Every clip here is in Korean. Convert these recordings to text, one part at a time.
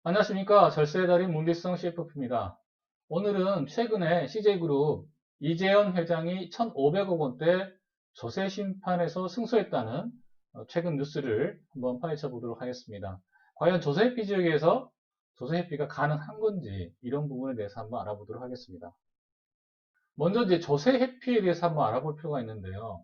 안녕하십니까. 절세의 달인 문기성 CFP입니다. 오늘은 최근에 CJ그룹 이재현 회장이 1,500억 원대 조세 심판에서 승소했다는 최근 뉴스를 한번 파헤쳐 보도록 하겠습니다. 과연 조세 회피 지역에서 조세 회피가 가능한 건지 이런 부분에 대해서 한번 알아보도록 하겠습니다. 먼저 이제 조세 회피에 대해서 한번 알아볼 필요가 있는데요.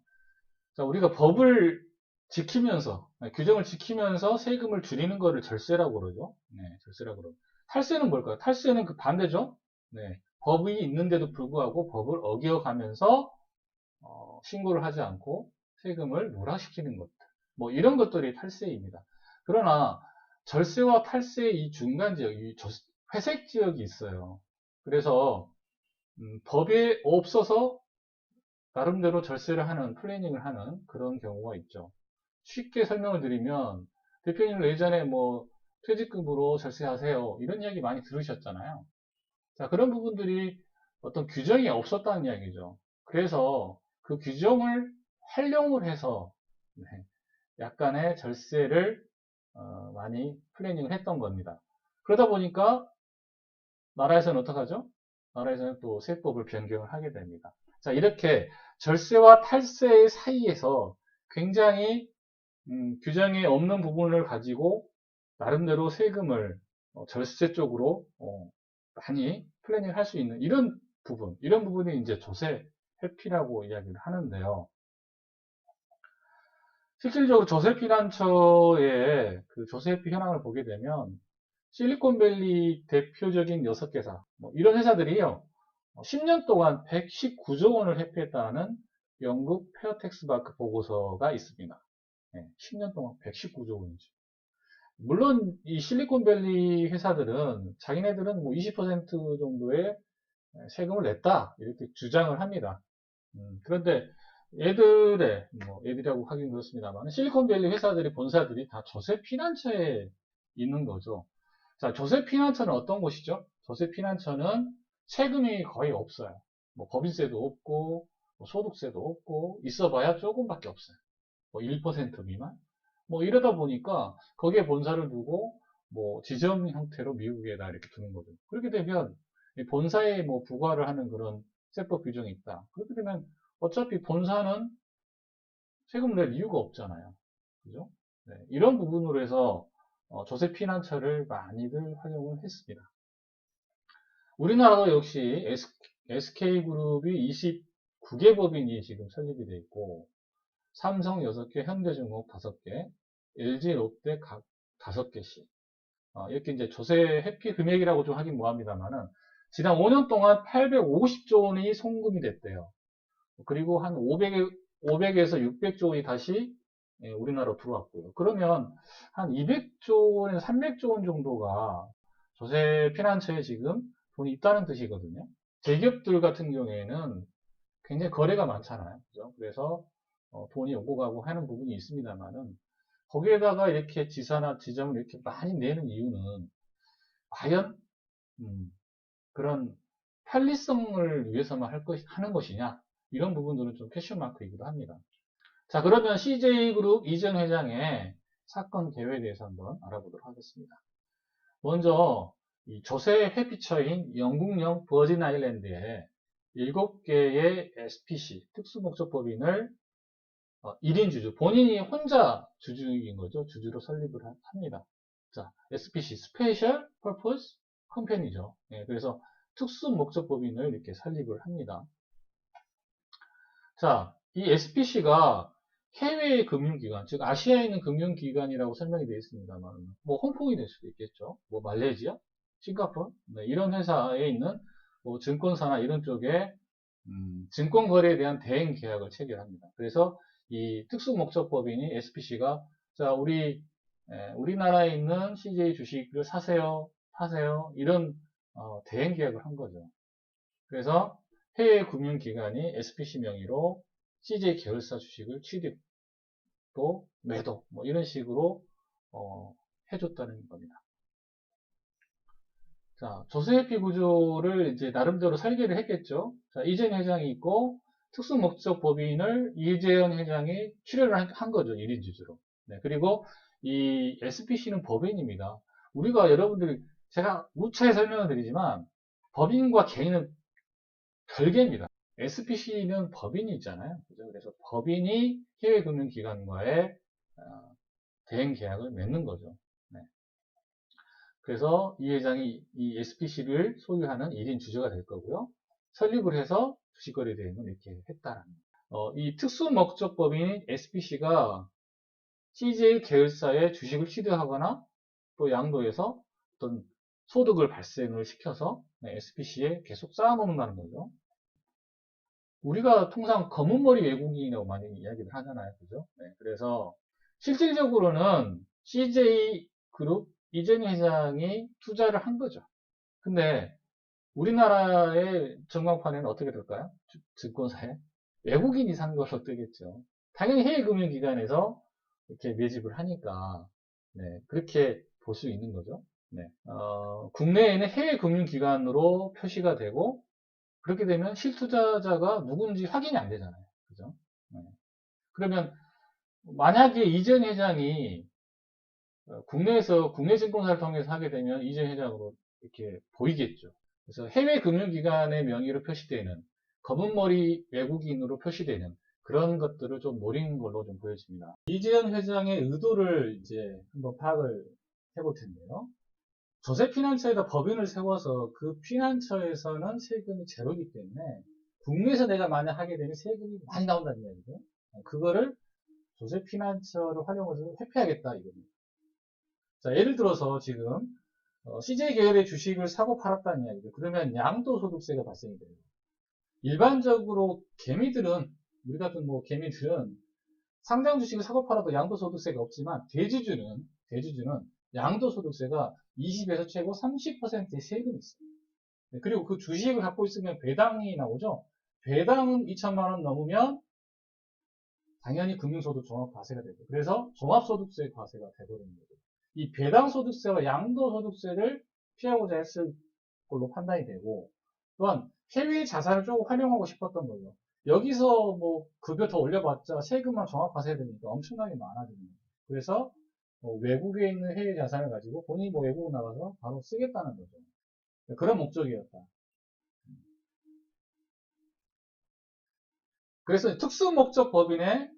자, 우리가 법을 지키면서, 규정을 지키면서 세금을 줄이는 거를 절세라고 그러죠. 네, 절세라고 그러죠. 탈세는 뭘까요? 탈세는 그 반대죠. 네, 법이 있는데도 불구하고 법을 어겨가면서 신고를 하지 않고 세금을 누락시키는 것들. 뭐 이런 것들이 탈세입니다. 그러나 절세와 탈세의 이 중간 지역, 이 회색 지역이 있어요. 그래서 법에 없어서 나름대로 절세를 하는, 플래닝을 하는 그런 경우가 있죠. 쉽게 설명을 드리면, 대표님은 예전에 뭐, 퇴직금으로 절세하세요. 이런 이야기 많이 들으셨잖아요. 자, 그런 부분들이 어떤 규정이 없었다는 이야기죠. 그래서 그 규정을 활용을 해서, 네, 약간의 절세를 많이 플래닝을 했던 겁니다. 그러다 보니까 나라에서는 어떡하죠? 나라에서는 또 세법을 변경을 하게 됩니다. 자, 이렇게 절세와 탈세 사이에서 굉장히 규정이 없는 부분을 가지고 나름대로 세금을 절세 쪽으로 많이 플래닝 할 수 있는 이런 부분이 이제 조세 회피라고 이야기를 하는데요. 실질적으로 조세피난처의 그 조세 회피 현황을 보게 되면 실리콘밸리 대표적인 6개사, 뭐 이런 회사들이요, 10년 동안 119조 원을 회피했다는 영국 페어텍스마크 보고서가 있습니다. 10년 동안 119조 원이죠. 물론 이 실리콘밸리 회사들은 자기네들은 뭐 20% 정도의 세금을 냈다 이렇게 주장을 합니다. 그런데 애들이라고 하긴 그렇습니다만 실리콘밸리 회사들의 본사들이 다 조세 피난처에 있는 거죠. 자, 조세 피난처는 어떤 곳이죠? 조세 피난처는 세금이 거의 없어요. 뭐 법인세도 없고 뭐 소득세도 없고 있어봐야 조금밖에 없어요. 뭐 1% 미만? 뭐 이러다 보니까 거기에 본사를 두고 뭐 지점 형태로 미국에다 이렇게 두는 거죠. 그렇게 되면 본사에 뭐 부과를 하는 그런 세법 규정이 있다. 그렇게 되면 어차피 본사는 세금을 낼 이유가 없잖아요. 그죠? 네, 이런 부분으로 해서 조세 피난처를 많이들 활용을 했습니다. 우리나라도 역시 SK그룹이 29개 법인이 지금 설립이 되어 있고 삼성 6개, 현대중공업 5개, LG, 롯데 각 5개씩 이렇게 이제 조세 회피 금액이라고 좀 하긴 뭐합니다만은 지난 5년 동안 850조 원이 송금이 됐대요. 그리고 한 500에서 600조 원이 다시 우리나라로 들어왔고요. 그러면 한 200조 원에서 300조 원 정도가 조세 피난처에 지금 돈이 있다는 뜻이거든요. 대기업들 같은 경우에는 굉장히 거래가 많잖아요. 그죠? 그래서 돈이 오고 가고 하는 부분이 있습니다만은 거기에다가 이렇게 지사나 지점을 이렇게 많이 내는 이유는 과연 그런 편리성을 위해서만 하는 것이냐 이런 부분들은 좀 퀘션 마크이기도 합니다. 자, 그러면 CJ그룹 이전 회장의 사건 개요에 대해서 한번 알아보도록 하겠습니다. 먼저 이 조세 회피처인 영국령 버진 아일랜드에 7개의 SPC 특수목적법인을 1인 주주, 본인이 혼자 주주인 거죠. 주주로 설립을 합니다. 자, SPC, Special Purpose Company죠. 그래서 특수목적법인을 이렇게 설립을 합니다. 자, 이 SPC가 해외의 금융기관, 즉 아시아에 있는 금융기관이라고 설명이 되어 있습니다만, 뭐 홍콩이 될 수도 있겠죠. 뭐 말레이시아, 싱가포르, 이런 회사에 있는 뭐 증권사나 이런 쪽에 증권 거래에 대한 대행 계약을 체결합니다. 그래서 이 특수목적법인이 SPC가 자 우리나라에 있는 CJ 주식을 사세요, 파세요 이런 대행 계약을 한 거죠. 그래서 해외 금융기관이 SPC 명의로 CJ 계열사 주식을 취득 또 매도 뭐 이런 식으로 해줬다는 겁니다. 자, 조세회피 구조를 이제 나름대로 설계를 했겠죠. 자, 이재현 회장이 있고 특수목적법인을 이재현 회장이 출연을 한 거죠. 1인 주주로. 네, 그리고 이 SPC는 법인입니다. 우리가 여러분들 제가 무차에 설명을 드리지만 법인과 개인은 별개입니다. SPC는 법인이 있잖아요. 그죠? 그래서 법인이 해외금융기관과의 대행 계약을 맺는 거죠. 네. 그래서 이 회장이 이 SPC를 소유하는 1인 주주가 될 거고요. 설립을 해서 주식거래 대행을 이렇게 했다라는 거예요. 이 특수목적법인 SPC가 CJ 계열사의 주식을 취득하거나 또 양도해서 어떤 소득을 발생을 시켜서 SPC에 계속 쌓아놓는다는 거죠. 우리가 통상 검은머리 외국인이라고 많이 이야기를 하잖아요. 그죠? 네, 그래서 실질적으로는 CJ그룹 이재용 회장이 투자를 한 거죠. 근데 우리나라의 전광판에는 어떻게 될까요? 증권사에 외국인이 산 걸로 뜨겠죠. 당연히 해외금융기관에서 이렇게 매집을 하니까 네, 그렇게 볼 수 있는 거죠. 네, 국내에는 해외금융기관으로 표시가 되고 그렇게 되면 실투자자가 누군지 확인이 안 되잖아요. 그죠? 네. 그러면 만약에 이재용 회장이 국내에서 국내 증권사를 통해서 하게 되면 이재용 회장으로 이렇게 보이겠죠. 그래서 해외 금융기관의 명의로 표시되는 검은머리 외국인으로 표시되는 그런 것들을 좀 노린 걸로 좀 보여집니다. 이재용 회장의 의도를 이제 한번 파악을 해볼 텐데요. 조세피난처에다 법인을 세워서 그 피난처에서는 세금이 제로이기 때문에 국내에서 내가 만약 하게 되면 세금이 많이 나온다는 이야기죠. 그거를 조세피난처를 활용해서 회피하겠다 이겁니다. 자, 예를 들어서 지금 CJ 계열의 주식을 사고 팔았다는 이야기죠. 그러면 양도소득세가 발생이 돼요. 일반적으로 개미들은 우리 같은 뭐 개미들은 상장 주식을 사고 팔아도 양도소득세가 없지만 대주주는 양도소득세가 20에서 최고 30%의 세금이 있어요. 그리고 그 주식을 갖고 있으면 배당이 나오죠. 배당은 2천만 원 넘으면 당연히 금융소득 종합과세가 되고 그래서 종합소득세 과세가 돼버리는 거죠. 이 배당소득세와 양도소득세를 피하고자 했을 걸로 판단이 되고 또한 해외 자산을 조금 활용하고 싶었던 거죠. 여기서 뭐 급여 더 올려봤자 세금만 종합과세 되니까 엄청나게 많아집니다. 그래서 외국에 있는 해외 자산을 가지고 본인이 뭐 외국 나가서 바로 쓰겠다는 거죠. 그런 목적이었다. 그래서 특수목적 법인의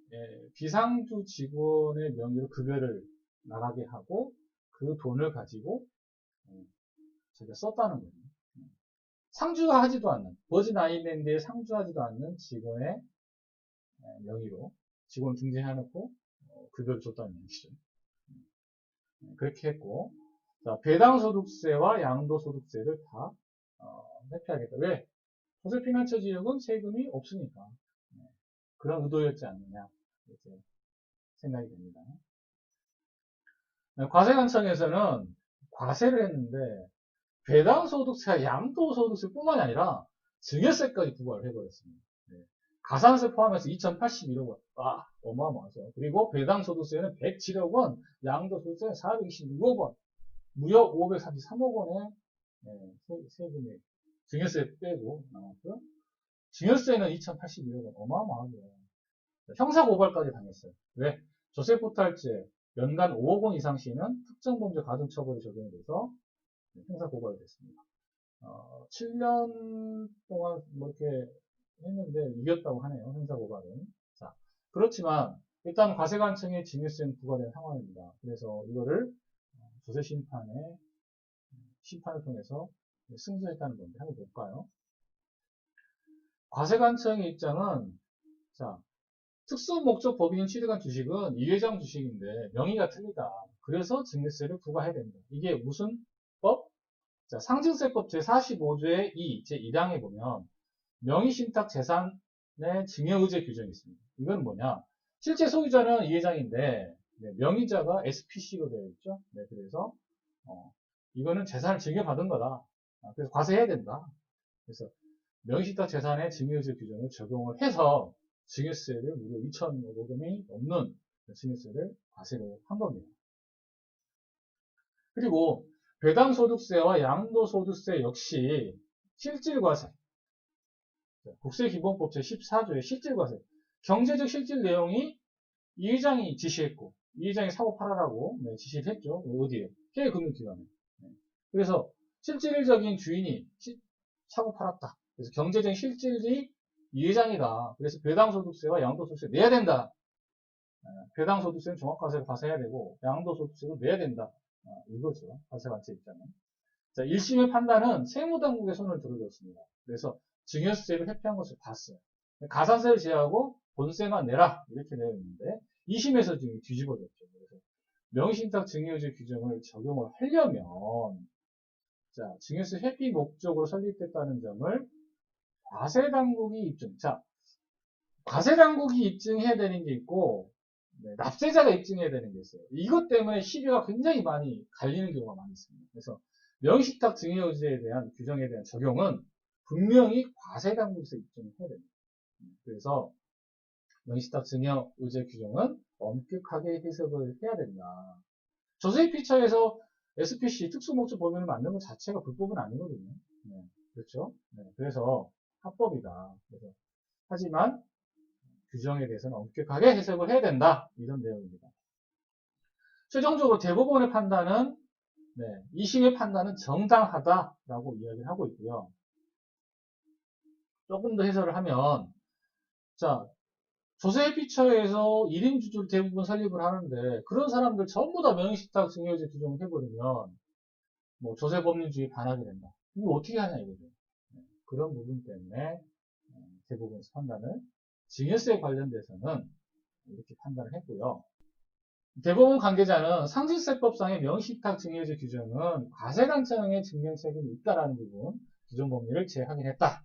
비상주 직원의 명의로 급여를 나가게 하고 그 돈을 가지고 제가 썼다는 거예요. 상주하지도 않는 버진 아일랜드에 상주하지도 않는 직원의 명의로 직원 중재해놓고 급여를 줬다는 얘기죠. 그렇게 했고 자, 배당소득세와 양도소득세를 다 회피하겠다. 왜? 조세피난처 지역은 세금이 없으니까 그런 의도였지 않느냐 이렇게 생각이 됩니다. 과세관청에서는 과세를 했는데 배당소득세와 양도소득세뿐만이 아니라 증여세까지 부과를 해버렸습니다. 가산세 포함해서 2081억 원. 아, 어마어마하죠. 그리고 배당소득세는 107억 원, 양도소득세는 426억 원, 무역 533억 원의 세금이 증여세 빼고 나왔고요. 증여세는 2081억 원. 어마어마하죠. 형사고발까지 당했어요. 왜? 조세포탈죄 연간 5억 원 이상 시는 특정범죄 가중처벌이 적용이 돼서 형사고발이 됐습니다. 7년 동안 뭐 이렇게 했는데 이겼다고 하네요. 형사고발은. 자, 그렇지만 일단 과세관청에 증여세는 부과된 상황입니다. 그래서 이거를 조세심판의 심판을 통해서 승소했다는 건데 한번 볼까요? 과세관청의 입장은 자, 특수목적 법인인 취득한 주식은 이 회장 주식인데 명의가 틀리다. 그래서 증여세를 부과해야 된다. 이게 무슨 법? 자, 상증세법 제45조의 2, 제1항에 보면 명의신탁 재산의 증여의제 규정이 있습니다. 이건 뭐냐? 실제 소유자는 이 회장인데 명의자가 SPC로 되어 있죠. 네, 그래서 이거는 재산을 증여받은 거다. 그래서 과세해야 된다. 그래서 명의신탁 재산의 증여의제 규정을 적용을 해서 증여세를 무려 2,500억 원이 넘는 증여세를 과세를 한 겁니다. 그리고 배당소득세와 양도소득세 역시 실질과세, 국세기본법 제14조의 실질과세, 경제적 실질 내용이 이 회장이 지시했고 이 회장이 사고 팔아라고 지시를 했죠. 어디에? 해외금융기관에. 그래서 실질적인 주인이 사고 팔았다. 그래서 경제적인 실질이 이해장이다. 그래서 배당소득세와 양도소득세 내야 된다. 배당소득세는 종합과세로 과세해야 되고 양도소득세도 내야 된다. 이거죠. 과세관세 입장은. 자, 1심의 판단은 세무당국의 손을 들어줬습니다. 그래서 증여세를 회피한 것을 봤어요. 가산세를 제외하고 본세만 내라 이렇게 되어 있는데 2심에서 지금 뒤집어졌죠. 그래서 명의신탁 증여유지 규정을 적용을 하려면 자, 증여세 회피 목적으로 설립됐다는 점을 과세당국이 입증. 자, 과세당국이 입증해야 되는 게 있고 납세자가 입증해야 되는 게 있어요. 이것 때문에 시비가 굉장히 많이 갈리는 경우가 많이 있습니다. 그래서 명의신탁 증여유지에 대한 규정에 대한 적용은 분명히 과세당국에서 입증을 해야 됩니다. 그래서 명의신탁 증여유지 규정은 엄격하게 해석을 해야 된다. 조세피처에서 SPC 특수목적 범위를 만드는 것 자체가 불법은 아니거든요. 그렇죠? 그래서 합법이다. 하지만 규정에 대해서는 엄격하게 해석을 해야 된다. 이런 내용입니다. 최종적으로 대법원의 판단은 2심의 판단은 정당하다라고 이야기를 하고 있고요. 조금 더 해설을 하면 자, 조세피처에서 1인 주주를 대부분 설립을 하는데 그런 사람들 전부 다 명의신탁 증여유지 규정을 해버리면 뭐 조세법률주의 반하게 된다. 이거 어떻게 하냐 이거죠. 그런 부분 때문에 대법원에서 판단을 증여세에 관련돼서는 이렇게 판단을 했고요. 대법원 관계자는 상신세법상의 명의신탁 증여유지 규정은 과세관청의 증명 책임이 있다라는 부분 기존 법률을 재확인했다.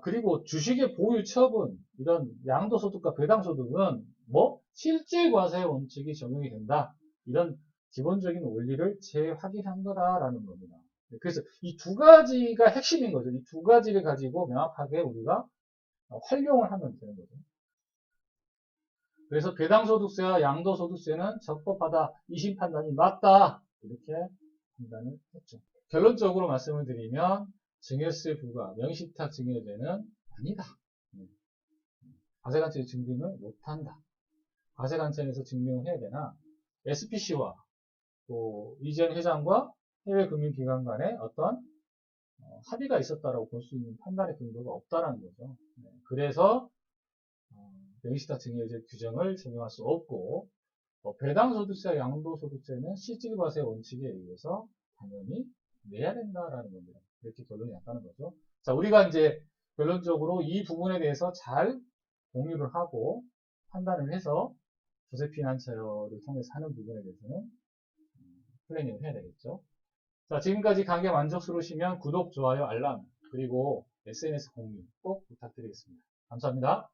그리고 주식의 보유 처분, 이런 양도소득과 배당소득은 실질과세 원칙이 적용이 된다. 이런 기본적인 원리를 재확인한 거다라는 겁니다. 그래서 이 두 가지가 핵심인 거죠. 이 두 가지를 가지고 명확하게 우리가 활용을 하면 되는 거죠. 그래서 배당소득세와 양도소득세는 적법하다. 2심 판단이 맞다. 이렇게 판단을 했죠. 결론적으로 말씀을 드리면 증여세 부과 명의신탁 증여죄는 아니다. 과세관청이 증빙을 못한다. 과세관청에서 증명을 해야 되나 SPC와 또 이재현 회장과 해외금융기관 간에 어떤 합의가 있었다라고 볼 수 있는 판단의 근거가 없다라는 거죠. 그래서 명의신탁 증여죄 규정을 적용할 수 없고 배당소득세와 양도소득세는 실질과세 원칙에 의해서 당연히 내야 된다라는 겁니다. 이렇게 결론이 났다는 거죠. 자, 우리가 이제 결론적으로 이 부분에 대해서 잘 공유를 하고 판단을 해서 조세피난처를 통해서 하는 부분에 대해서는 플래닝을 해야 되겠죠. 자, 지금까지 강의 만족스러우시면 구독, 좋아요, 알람, 그리고 SNS 공유 꼭 부탁드리겠습니다. 감사합니다.